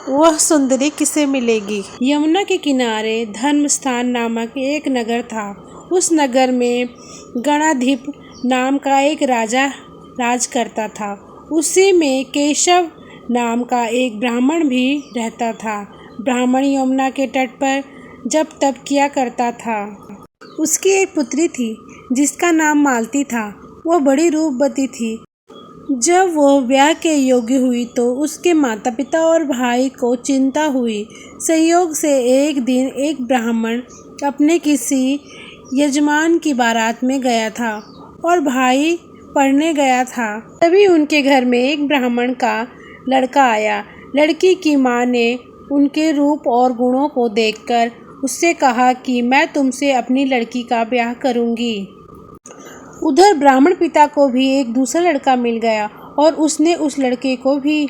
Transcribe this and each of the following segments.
वह सुंदरी किसे मिलेगी। यमुना के किनारे धर्मस्थान नामक एक नगर था। उस नगर में गणाधिप नाम का एक राजा राज करता था। उसी में केशव नाम का एक ब्राह्मण भी रहता था। ब्राह्मण यमुना के तट पर जप तप किया करता था। उसकी एक पुत्री थी जिसका नाम मालती था। वह बड़ी रूपवती थी। जब वह ब्याह के योग्य हुई तो उसके माता पिता और भाई को चिंता हुई। संयोग से एक दिन एक ब्राह्मण अपने किसी यजमान की बारात में गया था और भाई पढ़ने गया था। तभी उनके घर में एक ब्राह्मण का लड़का आया। लड़की की माँ ने उनके रूप और गुणों को देखकर उससे कहा कि मैं तुमसे अपनी लड़की का ब्याह करूंगी। उधर ब्राह्मण पिता को भी एक दूसरा लड़का मिल गया और उसने उस लड़के को भी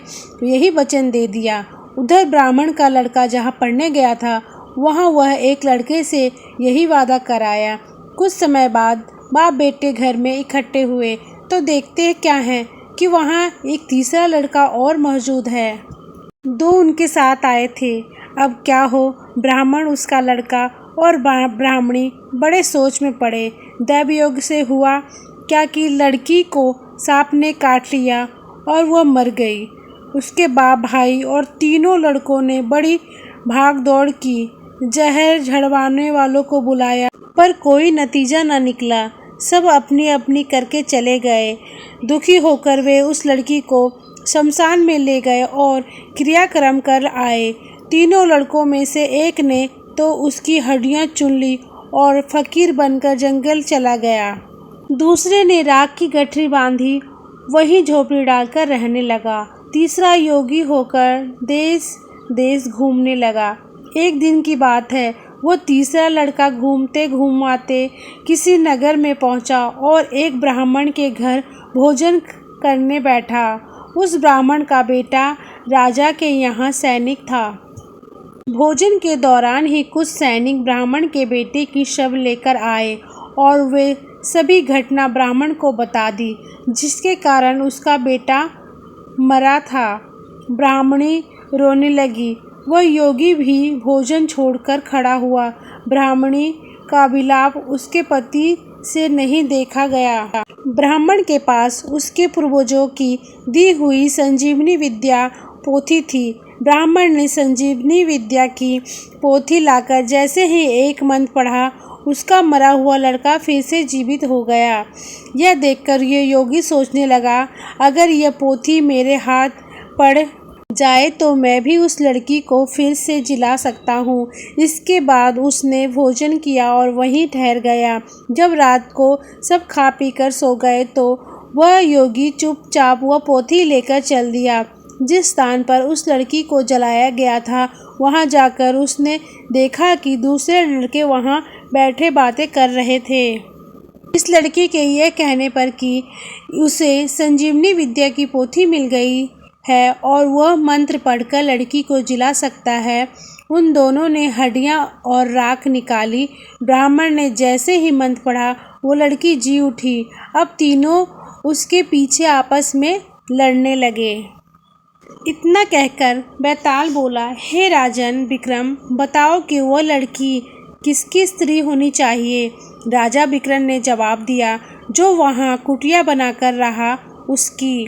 यही वचन दे दिया। उधर ब्राह्मण का लड़का जहाँ पढ़ने गया था वहाँ वह एक लड़के से यही वादा कराया। कुछ समय बाद बाप बेटे घर में इकट्ठे हुए तो देखते क्या है कि वहाँ एक तीसरा लड़का और मौजूद है। दो उनके साथ आए थे। अब क्या हो, ब्राह्मण, उसका लड़का और ब्राह्मणी बड़े सोच में पड़े। दैवयोग से हुआ क्या कि लड़की को सांप ने काट लिया और वह मर गई। उसके बाप, भाई और तीनों लड़कों ने बड़ी भाग दौड़ की। जहर झड़वाने वालों को बुलाया पर कोई नतीजा न निकला। सब अपनी अपनी करके चले गए। दुखी होकर वे उस लड़की को शमशान में ले गए और क्रियाक्रम कर आए। तीनों लड़कों में से एक ने तो उसकी हड्डियां चुन ली और फकीर बनकर जंगल चला गया। दूसरे ने राख की गठरी बांधी, वहीं झोपड़ी डालकर रहने लगा। तीसरा योगी होकर देश देश घूमने लगा। एक दिन की बात है, वो तीसरा लड़का घूमते घूमाते किसी नगर में पहुंचा और एक ब्राह्मण के घर भोजन करने बैठा। उस ब्राह्मण का बेटा राजा के यहाँ सैनिक था। भोजन के दौरान ही कुछ सैनिक ब्राह्मण के बेटे की शव लेकर आए और वे सभी घटना ब्राह्मण को बता दी, जिसके कारण उसका बेटा मरा था। ब्राह्मणी रोने लगी। वह योगी भी भोजन छोड़कर खड़ा हुआ। ब्राह्मणी का विलाप उसके पति से नहीं देखा गया। ब्राह्मण के पास उसके पूर्वजों की दी हुई संजीवनी विद्या पोथी थी। ब्राह्मण ने संजीवनी विद्या की पोथी लाकर जैसे ही एक मंत्र पढ़ा, उसका मरा हुआ लड़का फिर से जीवित हो गया। यह देखकर ये योगी सोचने लगा, अगर यह पोथी मेरे हाथ पड़ जाए तो मैं भी उस लड़की को फिर से जिला सकता हूँ। इसके बाद उसने भोजन किया और वहीं ठहर गया। जब रात को सब खा पी कर सो गए तो वह योगी चुपचाप वह पोथी लेकर चल दिया। जिस स्थान पर उस लड़की को जलाया गया था, वहां जाकर उसने देखा कि दूसरे लड़के वहां बैठे बातें कर रहे थे। इस लड़की के यह कहने पर कि उसे संजीवनी विद्या की पोथी मिल गई है और वह मंत्र पढ़कर लड़की को जिला सकता है, उन दोनों ने हड्डियां और राख निकाली। ब्राह्मण ने जैसे ही मंत्र पढ़ा, वो लड़की जी उठी। अब तीनों उसके पीछे आपस में लड़ने लगे। इतना कहकर बैताल बोला, हे राजन विक्रम, बताओ कि वो लड़की किसकी स्त्री होनी चाहिए। राजा विक्रम ने जवाब दिया, जो वहाँ कुटिया बनाकर रहा उसकी।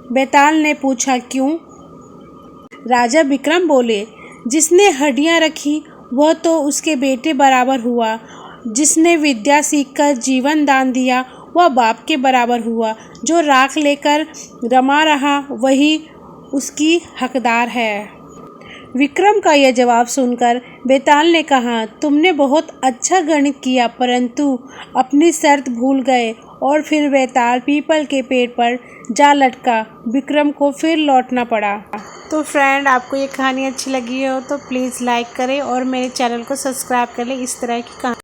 बैताल ने पूछा, क्यों? राजा विक्रम बोले, जिसने हड्डियाँ रखी वह तो उसके बेटे बराबर हुआ। जिसने विद्या सीखकर जीवन दान दिया वह बाप के बराबर हुआ। जो राख लेकर रमा रहा वही उसकी हकदार है। विक्रम का यह जवाब सुनकर बैताल ने कहा, तुमने बहुत अच्छा गणित किया, परंतु अपनी शर्त भूल गए। और फिर बैताल पीपल के पेड़ पर जा लटका। विक्रम को फिर लौटना पड़ा। तो फ्रेंड, आपको ये कहानी अच्छी लगी हो तो प्लीज़ लाइक करें और मेरे चैनल को सब्सक्राइब कर लें। इस तरह की कहानी